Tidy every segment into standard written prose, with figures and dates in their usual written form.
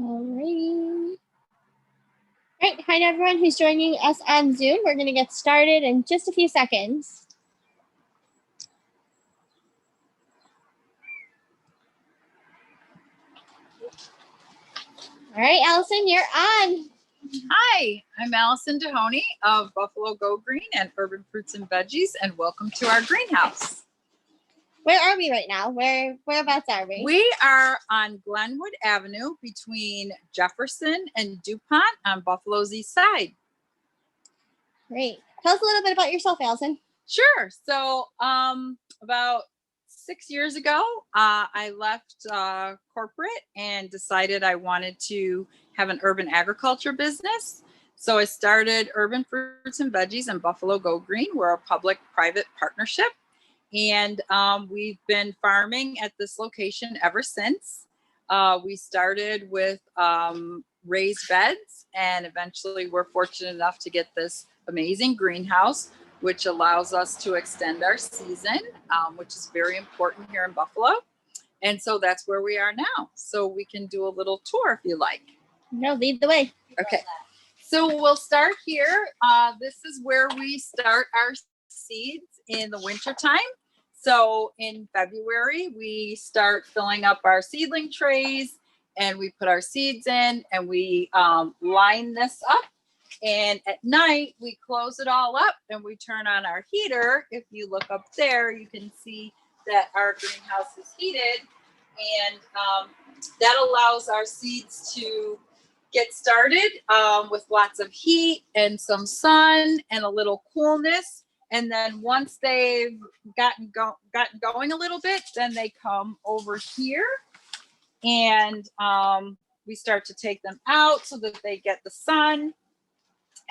Alrighty. All right, hi to everyone who's joining us on Zoom. We're going to get started in just a few seconds. All right, Allison, you're on. Hi, I'm Allison Dehoney of Buffalo Go Green and Urban Fruits and Veggies, and welcome to our greenhouse. Where are we right now? Whereabouts are we? We are on Glenwood Avenue between Jefferson and DuPont on Buffalo's east side. Great. Tell us a little bit about yourself, Allison. Sure. So about 6 years ago, I left corporate and decided I wanted to have an urban agriculture business. So I started Urban Fruits and Veggies and Buffalo Go Green. We're a public-private partnership. And we've been farming at this location ever since. We started with raised beds, and eventually we're fortunate enough to get this amazing greenhouse, which allows us to extend our season, which is very important here in Buffalo. And so that's where we are now. So we can do a little tour if you like. No, lead the way. Okay. So we'll start here. This is where we start our seeds in the wintertime. So in February, we start filling up our seedling trays and we put our seeds in and we line this up. And at night, we close it all up and we turn on our heater. If you look up there, you can see that our greenhouse is heated. And that allows our seeds to get started with lots of heat and some sun and a little coolness. And then once they've gotten going a little bit, then they come over here and we start to take them out so that they get the sun.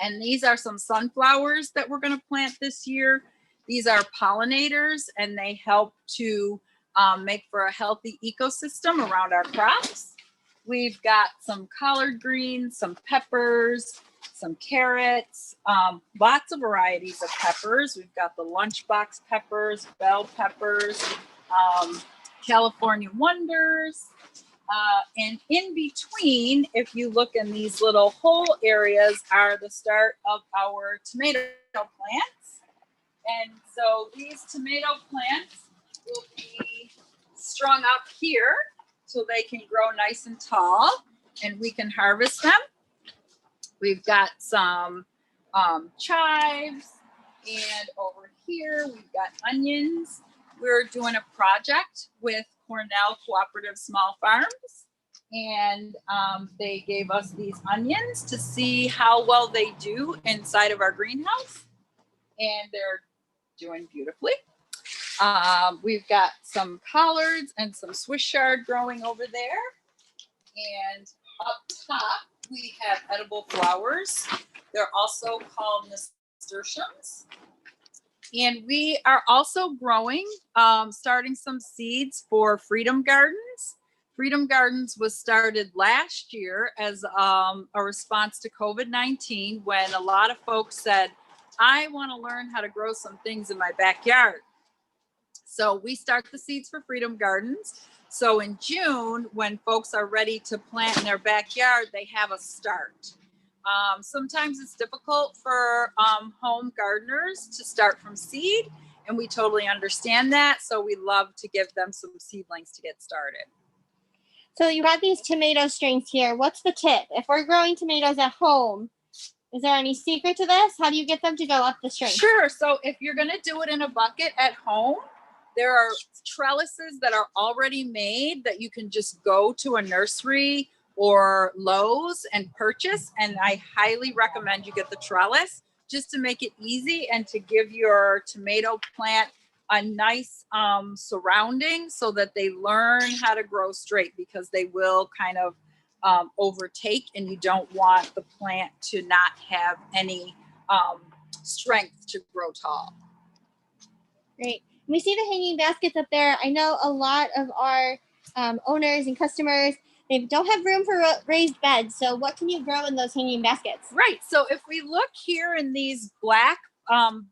And these are some sunflowers that we're going to plant this year. These are pollinators and they help to make for a healthy ecosystem around our crops. We've got some collard greens, some peppers, some carrots, lots of varieties of peppers. We've got the lunchbox peppers, bell peppers, California wonders. And in between, if you look in these little hole areas, are the start of our tomato plants. And so these tomato plants will be strung up here so they can grow nice and tall and we can harvest them. We've got some chives, and over here we've got onions. We're doing a project with Cornell Cooperative Small Farms, and they gave us these onions to see how well they do inside of our greenhouse, and they're doing beautifully. We've got some collards and some Swiss chard growing over there, and up top we have edible flowers. They're also called nasturtiums. And we are also growing, starting some seeds for Freedom Gardens. Freedom Gardens was started last year as a response to COVID-19 when a lot of folks said, I want to learn how to grow some things in my backyard. So we start the seeds for Freedom Gardens. So in June, when folks are ready to plant in their backyard, they have a start. Sometimes it's difficult for home gardeners to start from seed, and we totally understand that. So we love to give them some seedlings to get started. So you got these tomato strains here. What's the tip? If we're growing tomatoes at home, is there any secret to this? How do you get them to go up the string? Sure. So if you're going to do it in a bucket at home, there are trellises that are already made that you can just go to a nursery or Lowe's and purchase. And I highly recommend you get the trellis just to make it easy and to give your tomato plant a nice surrounding so that they learn how to grow straight, because they will kind of overtake, and you don't want the plant to not have any strength to grow tall. Great. We see the hanging baskets up there. I know a lot of our owners and customers, they don't have room for raised beds. So what can you grow in those hanging baskets? Right. So if we look here in these black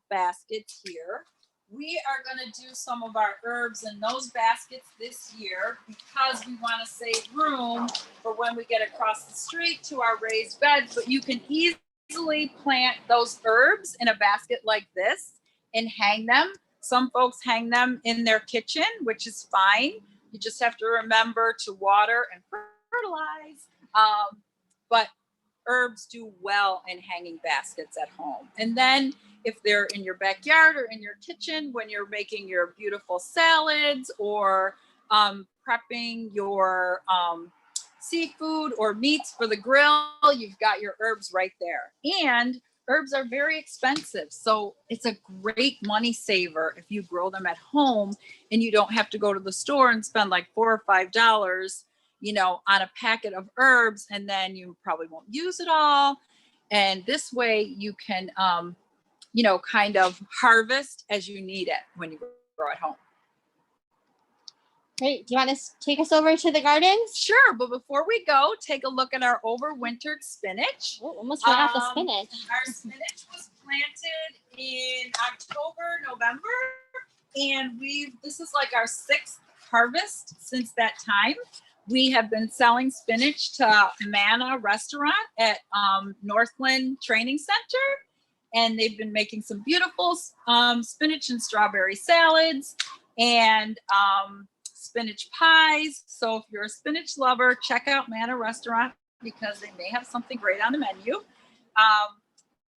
baskets here, we are going to do some of our herbs in those baskets this year because we want to save room for when we get across the street to our raised beds, but you can easily plant those herbs in a basket like this and hang them. Some folks hang them in their kitchen, which is fine. You just have to remember to water and fertilize. But herbs do well in hanging baskets at home. And then if they're in your backyard or in your kitchen, when you're making your beautiful salads or prepping your seafood or meats for the grill, you've got your herbs right there. And herbs are very expensive. So it's a great money saver if you grow them at home and you don't have to go to the store and spend like $4 or $5, you know, on a packet of herbs, and then you probably won't use it all. And this way you can, you know, kind of harvest as you need it when you grow at home. Great. Do you want to take us over to the gardens? Sure, but before we go, take a look at our overwintered spinach. Oh, almost forgot the spinach. Our spinach was planted in October, November, and this is like our 6th harvest since that time. We have been selling spinach to Manna Restaurant at Northland Training Center, and they've been making some beautiful spinach and strawberry salads and spinach pies. So if you're a spinach lover, check out Manna Restaurant because they may have something great on the menu.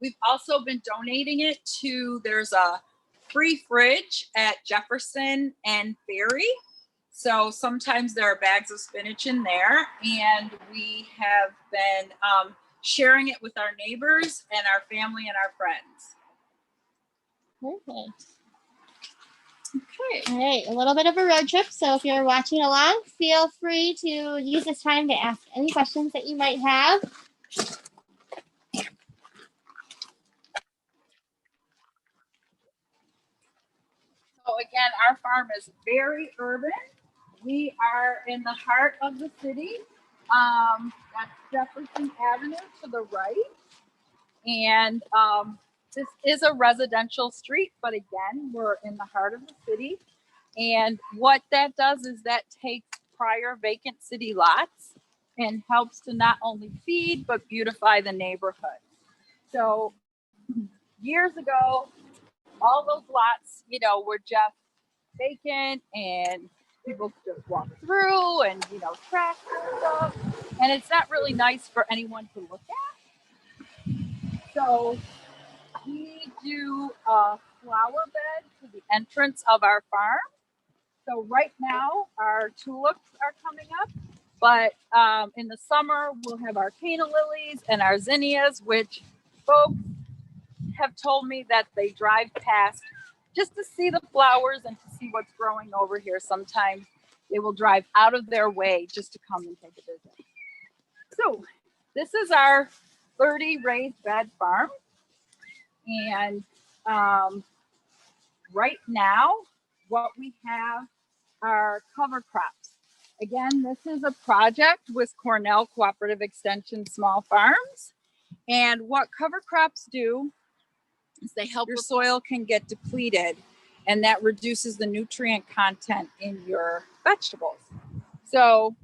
We've also been donating it to, there's a free fridge at Jefferson and Ferry. So sometimes there are bags of spinach in there, and we have been sharing it with our neighbors and our family and our friends. Perfect. Okay. All right, a little bit of a road trip. So if you're watching along, feel free to use this time to ask any questions that you might have. So again, our farm is very urban. We are in the heart of the city. That's Jefferson Avenue to the right. And this is a residential street, but again, we're in the heart of the city. And what that does is that takes prior vacant city lots and helps to not only feed, but beautify the neighborhood. So years ago, all those lots, you know, were just vacant and people could just walk through and, you know, trash and stuff. And it's not really nice for anyone to look at. So we do a flower bed to the entrance of our farm. So right now our tulips are coming up, but in the summer we'll have our canna lilies and our zinnias, which folks have told me that they drive past just to see the flowers and to see what's growing over here. Sometimes they will drive out of their way just to come and take a visit. So this is our 30 raised bed farm. And right now, what we have are cover crops. Again, this is a project with Cornell Cooperative Extension Small Farms. And what cover crops do is they help your soil can get depleted, and that reduces the nutrient content in your vegetables. So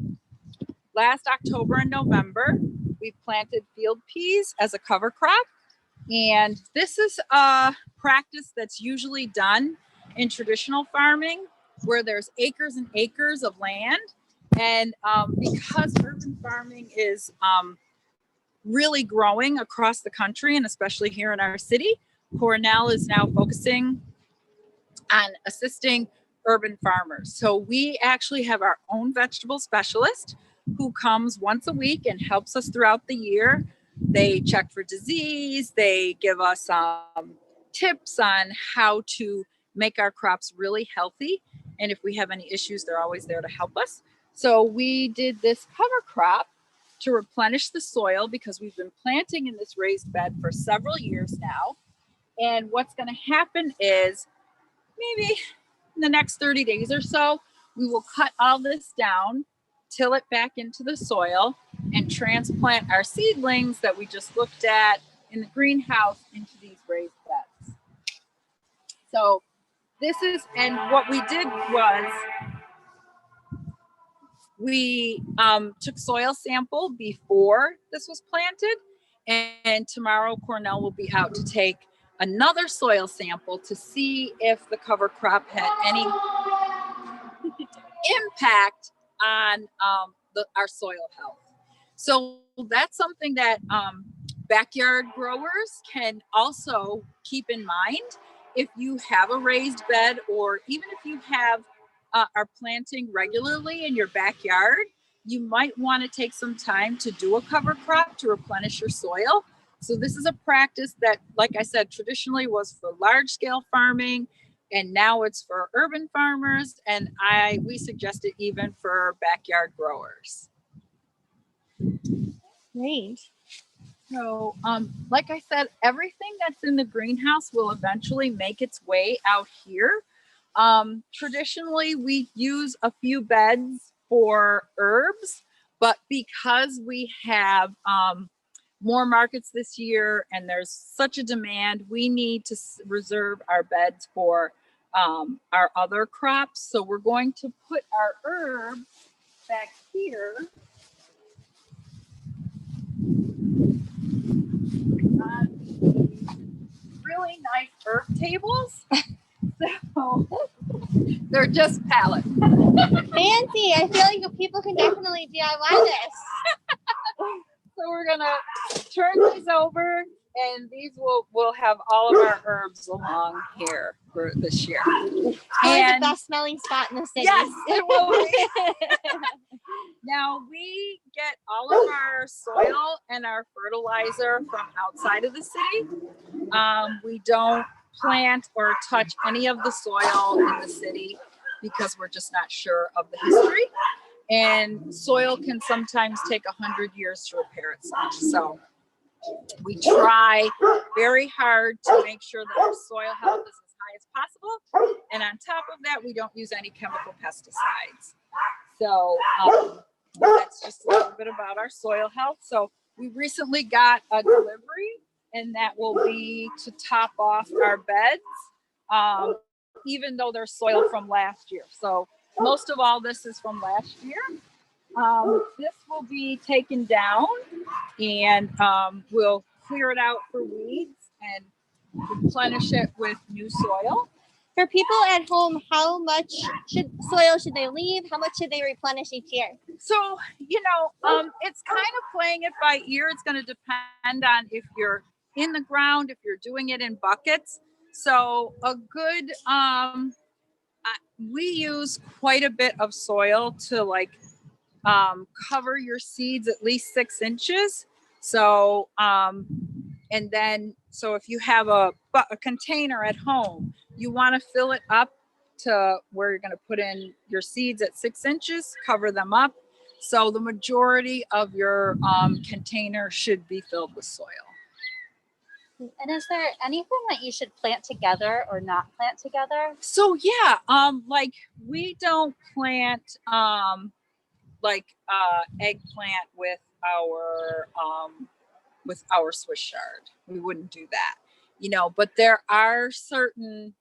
last October and November, we planted field peas as a cover crop. And this is a practice that's usually done in traditional farming where there's acres and acres of land. And because urban farming is really growing across the country and especially here in our city, Cornell is now focusing on assisting urban farmers. So we actually have our own vegetable specialist who comes once a week and helps us throughout the year. They check for disease. They give us tips on how to make our crops really healthy. And if we have any issues, they're always there to help us. So we did this cover crop to replenish the soil because we've been planting in this raised bed for several years now. And what's going to happen is maybe in the next 30 days or so, we will cut all this down, till it back into the soil, and transplant our seedlings that we just looked at in the greenhouse into these raised beds. So this is, and what we did was we took soil sample before this was planted, and tomorrow Cornell will be out to take another soil sample to see if the cover crop had any impact on our soil health. So that's something that backyard growers can also keep in mind. If you have a raised bed, or even if you have are planting regularly in your backyard, you might want to take some time to do a cover crop to replenish your soil. So this is a practice that, like I said, traditionally was for large scale farming, and now it's for urban farmers, and we suggest it even for backyard growers. Great. So, like I said, everything that's in the greenhouse will eventually make its way out here. Traditionally, we use a few beds for herbs, but because we have more markets this year and there's such a demand, we need to reserve our beds for our other crops. So we're going to put our herbs back here on really nice herb tables. So they're just pallets. Fancy. I feel like people can definitely DIY this. So we're gonna turn these over, and these will have all of our herbs along here for this year. Probably the best smelling spot in the city. Yes, it will be. Now we get all of our soil and our fertilizer from outside of the city. We don't plant or touch any of the soil in the city because we're just not sure of the history. And soil can sometimes take 100 years to repair itself. So we try very hard to make sure that our soil health is as high as possible. And on top of that, we don't use any chemical pesticides. So that's just a little bit about our soil health. So we recently got a delivery, and that will be to top off our beds, even though there's soil from last year. So most of all, this is from last year. This will be taken down, and we'll clear it out for weeds and replenish it with new soil. For people at home, how much soil should they leave? How much should they replenish each year? So, it's kind of playing it by ear. It's going to depend on if you're in the ground, if you're doing it in buckets. So a good, we use quite a bit of soil to cover your seeds at least 6 inches. So, and then, so if you have a container at home, you want to fill it up to where you're going to put in your seeds at 6 inches, cover them up. So the majority of your container should be filled with soil. And is there anything that you should plant together or not plant together? So yeah, we don't plant eggplant with our Swiss chard. We wouldn't do that, but there are certain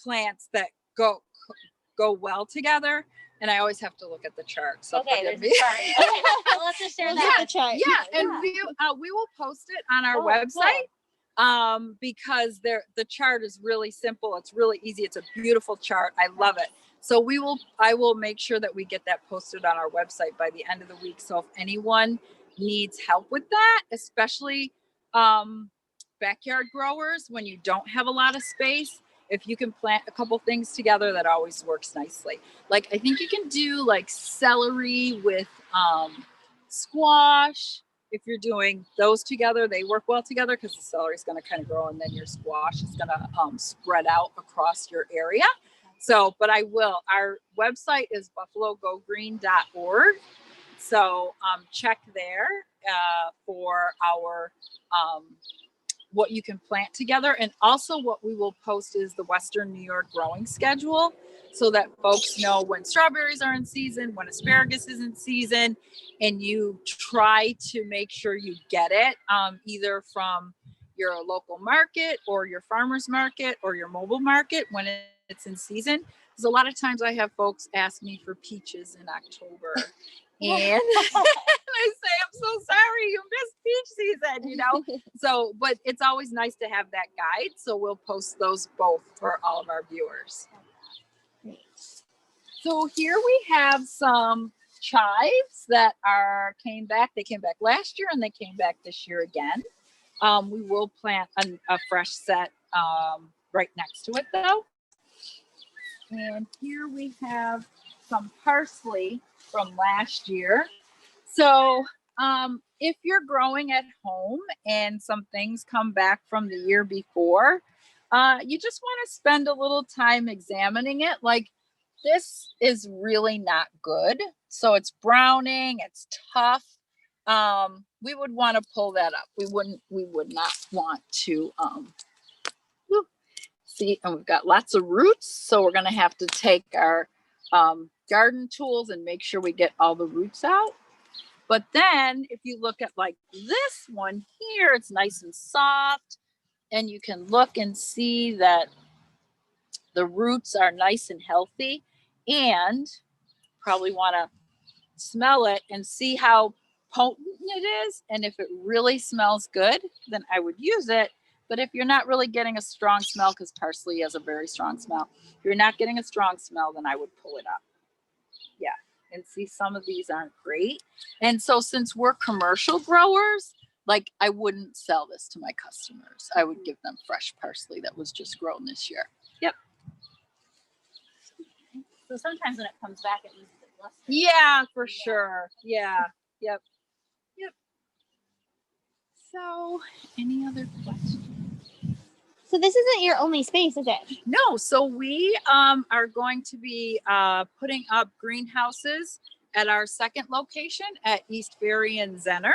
plants that go well together, and I always have to look at the chart. So okay, there's a chart. Let's just share that. The chart. Yeah, and we will post it on our website. Cool. Because the chart is really simple. It's really easy. It's a beautiful chart. I love it. So I will make sure that we get that posted on our website by the end of the week. So if anyone needs help with that, especially backyard growers, when you don't have a lot of space, if you can plant a couple things together, that always works nicely. I think you can do celery with squash. If you're doing those together, they work well together because the celery is going to kind of grow, and then your squash is going to spread out across your area. So, but our website is buffalogogreen.org. So check there for our what you can plant together. And also what we will post is the Western New York growing schedule, so that folks know when strawberries are in season, when asparagus is in season, and you try to make sure you get it either from your local market or your farmer's market or your mobile market when it's in season, because a lot of times I have folks ask me for peaches in October. And I say, I'm so sorry, you missed peach season, you know? So, but it's always nice to have that guide. So we'll post those both for all of our viewers. So here we have some chives that came back. They came back last year and they came back this year again. We will plant a fresh set right next to it though. And here we have some parsley from last year. So if you're growing at home and some things come back from the year before, you just want to spend a little time examining it. Like, this is really not good. So it's browning, it's tough. We would want to pull that up. We would not want to see, and we've got lots of roots. So we're going to have to take our garden tools and make sure we get all the roots out. But then if you look at like this one here, it's nice and soft, and you can look and see that the roots are nice and healthy, and probably want to smell it and see how potent it is. And if it really smells good, then I would use it. But if you're not really getting a strong smell, because parsley has a very strong smell, if you're not getting a strong smell, then I would pull it up. Yeah. And see, some of these aren't great. And so since we're commercial growers, like, I wouldn't sell this to my customers. I would give them fresh parsley that was just grown this year. Yep. So sometimes when it comes back, it loses its luster. Yeah, for sure. Yeah. Yep. Yep. So any other questions? So this isn't your only space, is it? No, so we are going to be putting up greenhouses at our second location at East Ferry and Zenner.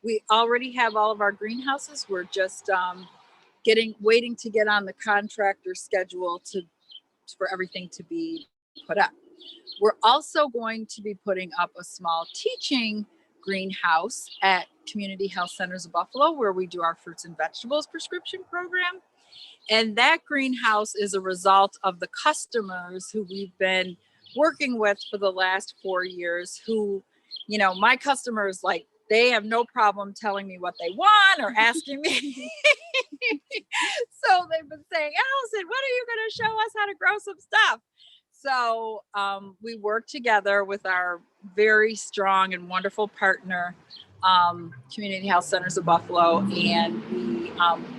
We already have all of our greenhouses. We're just waiting to get on the contractor schedule for everything to be put up. We're also going to be putting up a small teaching greenhouse at Community Health Centers of Buffalo, where we do our fruits and vegetables prescription program. And that greenhouse is a result of the customers who we've been working with for the last 4 years, who, you know, my customers, like, they have no problem telling me what they want or asking me. So they've been saying, Allison, when are you going to show us how to grow some stuff? So we work together with our very strong and wonderful partner, Community Health Centers of Buffalo, and we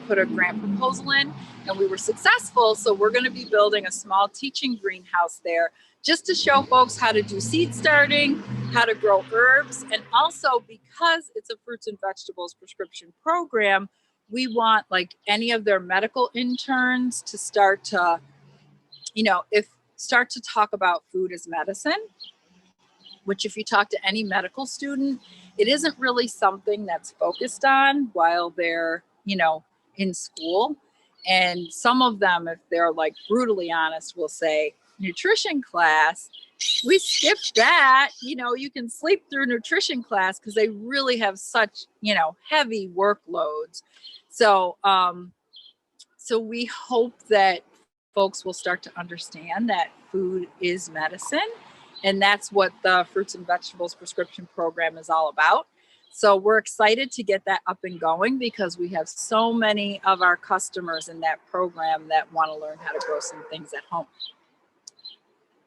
put a grant proposal in, and we were successful. So we're going to be building a small teaching greenhouse there, just to show folks how to do seed starting, how to grow herbs, and also because it's a fruits and vegetables prescription program, we want, like, any of their medical interns to start to, you know, start to talk about food as medicine, which if you talk to any medical student, it isn't really something that's focused on while they're, you know, in school. And some of them, if they're like brutally honest, will say, nutrition class, we skipped that. You know, you can sleep through nutrition class because they really have such, you know, heavy workloads. So, so we hope that folks will start to understand that food is medicine, and that's what the fruits and vegetables prescription program is all about. So we're excited to get that up and going because we have so many of our customers in that program that want to learn how to grow some things at home.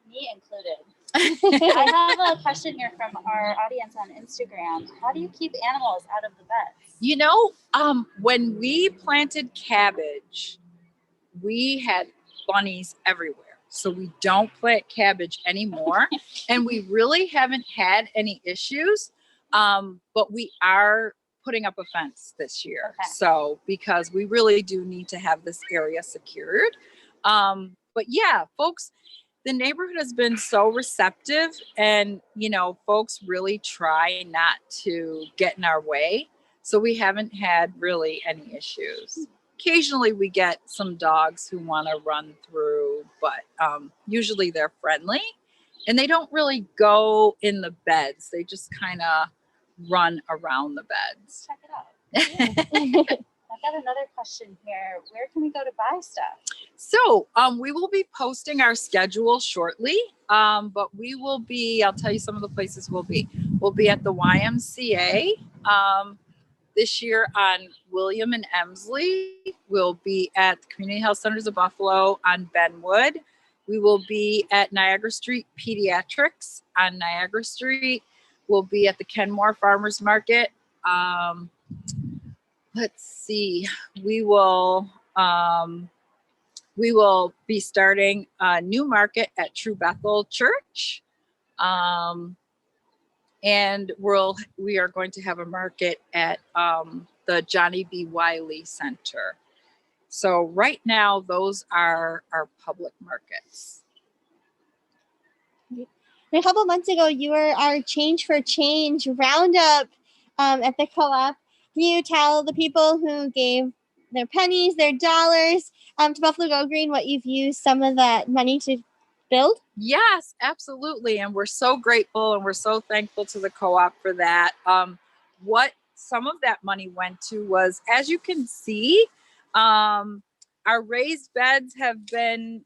Me included. I have a question here from our audience on Instagram. How do you keep animals out of the beds? You know, when we planted cabbage, we had bunnies everywhere. So we don't plant cabbage anymore. And we really haven't had any issues. But we are putting up a fence this year. Okay. So because we really do need to have this area secured. But yeah, folks, the neighborhood has been so receptive, and, you know, folks really try not to get in our way. So we haven't had really any issues. Occasionally we get some dogs who want to run through, but usually they're friendly and they don't really go in the beds. They just kind of run around the beds. Check it out. Yeah. got another question here. Where can we go to buy stuff? So we will be posting our schedule shortly, but we will be, I'll tell you some of the places we'll be. We'll be at the YMCA this year on William and Emsley. We'll be at the Community Health Centers of Buffalo on Benwood. We will be at Niagara Street Pediatrics on Niagara Street. We'll be at the Kenmore Farmers Market. Let's see, we will be starting a new market at True Bethel Church. And we are going to have a market at the Johnny B. Wiley Center. So right now, those are our public markets. A couple months ago, you were our Change for Change roundup at the co-op. Can you tell the people who gave their pennies, their dollars to Buffalo Go Green what you've used some of that money to build? Yes, absolutely. And we're so grateful and we're so thankful to the co-op for that. What some of that money went to was, as you can see, our raised beds have been,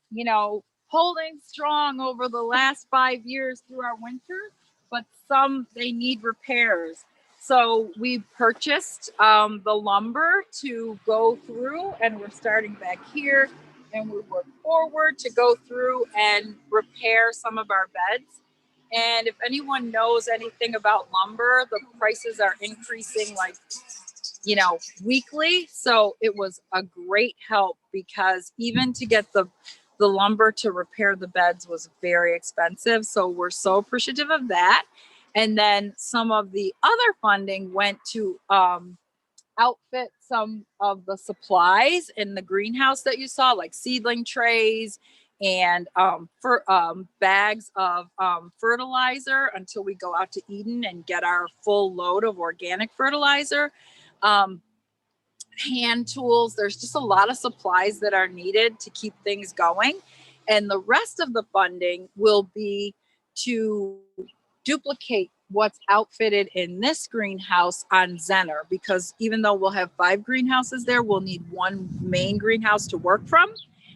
holding strong over the last 5 years through our winter, but some they need repairs. So we purchased the lumber to go through, and we're starting back here, and we work forward to go through and repair some of our beds. And if anyone knows anything about lumber, the prices are increasing weekly. So it was a great help, because even to get the lumber to repair the beds was very expensive. So we're so appreciative of that. And then some of the other funding went to outfit some of the supplies in the greenhouse that you saw, like seedling trays and bags of fertilizer until we go out to Eden and get our full load of organic fertilizer. Hand tools. There's just a lot of supplies that are needed to keep things going. And the rest of the funding will be to duplicate what's outfitted in this greenhouse on Zenner, because even though we'll have 5 greenhouses there, we'll need one main greenhouse to work from.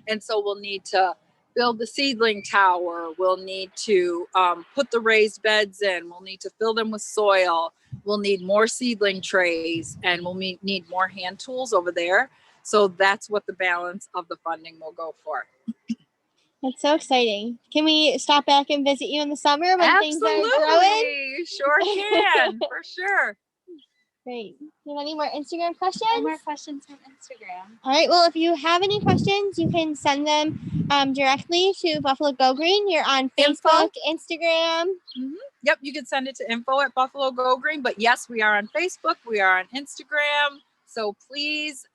And so we'll need to build the seedling tower. We'll need to put the raised beds in. We'll need to fill them with soil. We'll need more seedling trays, and we'll need more hand tools over there. So that's what the balance of the funding will go for. That's so exciting. Can we stop back and visit you in the summer when things are growing? Absolutely, you sure can, for sure. Great. Do you have any more Instagram questions? No more questions from Instagram. All right. Well, if you have any questions, you can send them directly to Buffalo Go Green. You're on Facebook, Instagram. Mm-hmm. Yep, you can send it to info@Buffalo Go Green. But yes, we are on Facebook. We are on Instagram. So please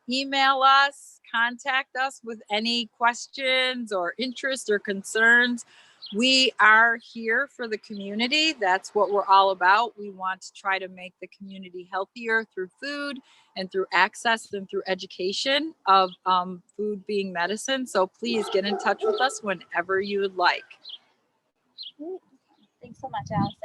email us, contact us with any questions or interest or concerns. We are here for the community. That's what we're all about. We want to try to make the community healthier through food and through access and through education of food being medicine. So please get in touch with us whenever you would like. Thanks so much, Allison.